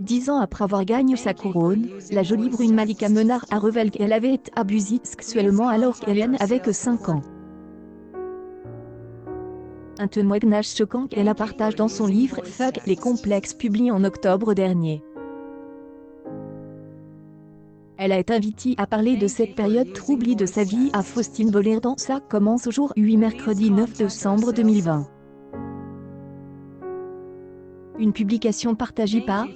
10 ans après avoir gagné sa couronne, la jolie brune Malika Menard a révélé qu'elle avait été abusée sexuellement alors qu'elle avait que 5 ans. Un témoignage choquant qu'elle a partagé dans son livre Fuck les complexes publié en octobre dernier. Elle a été invitée à parler de cette période troublée de sa vie à Faustine Bollard dans Ça commence aujourd'hui mercredi 9 décembre 2020. Une publication partagée par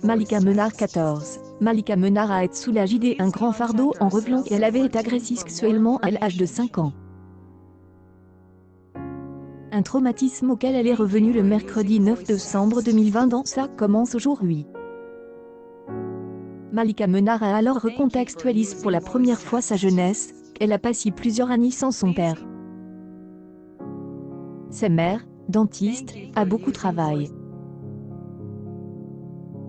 Malika Menard 14. Malika Menard a été soulagée d'un grand fardeau en révélant qu'elle avait été agressée sexuellement à l'âge de 5 ans. Un traumatisme auquel elle est revenue le mercredi 9 décembre 2020 dans Ça commence aujourd'hui. Malika Menard a alors recontextualisé pour la première fois sa jeunesse, qu'elle a passé plusieurs années sans son père. Sa mère, dentiste, a beaucoup travaillé.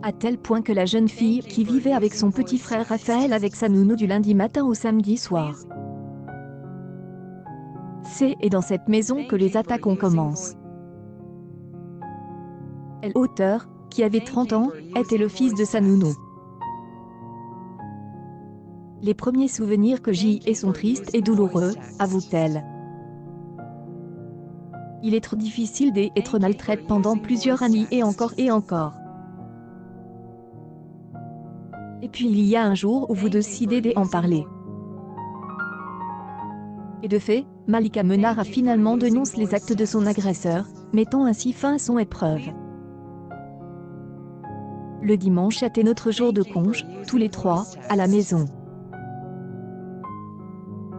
À tel point que la jeune fille qui vivait avec son petit frère Raphaël avec sa nounou du lundi matin au samedi soir. C'est dans cette maison que les attaques ont commencé. Elle, auteur, qui avait 30 ans, était le fils de sa nounou. Les premiers souvenirs que j'ai sont tristes et douloureux, avoue-t-elle. Il est trop difficile d'être maltraité pendant plusieurs années et encore et encore. Et puis il y a un jour où vous décidez d'en parler. Et de fait, Malika Menard a finalement dénoncé les actes de son agresseur, mettant ainsi fin à son épreuve. Le dimanche était notre jour de congé, tous les trois, à la maison.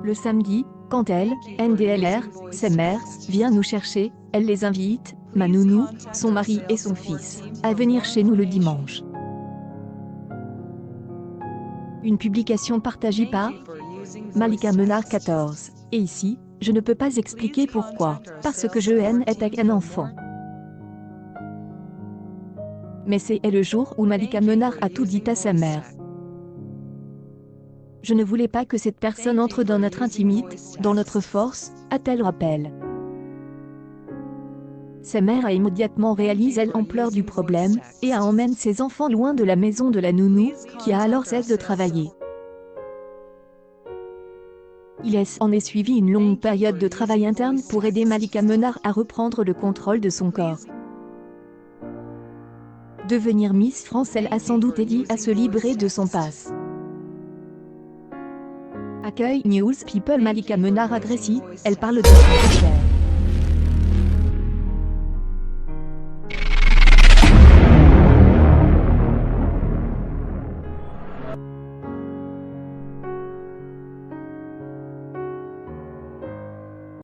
Le samedi, quand elle, NDLR, sa mère, vient nous chercher, elle les invite, ma nounou, son mari et son fils, à venir chez nous le dimanche. Une publication partagée par Malika Menard 14. Et ici, je ne peux pas expliquer pourquoi, parce que je était un enfant. Mais c'est le jour où Malika Menard a tout dit à sa mère. Je ne voulais pas que cette personne entre dans notre intimité, dans notre force, a-t-elle rappelé. Sa mère a immédiatement réalisé l'ampleur du problème, et a emmèné ses enfants loin de la maison de la nounou, qui a alors cessé de travailler. Il en est suivi une longue période de travail interne pour aider Malika Menard à reprendre le contrôle de son corps. Devenir Miss France, elle a sans doute aidé à se libérer de son passé. Accueil News People. Malika Menard agressée, elle parle de son frère.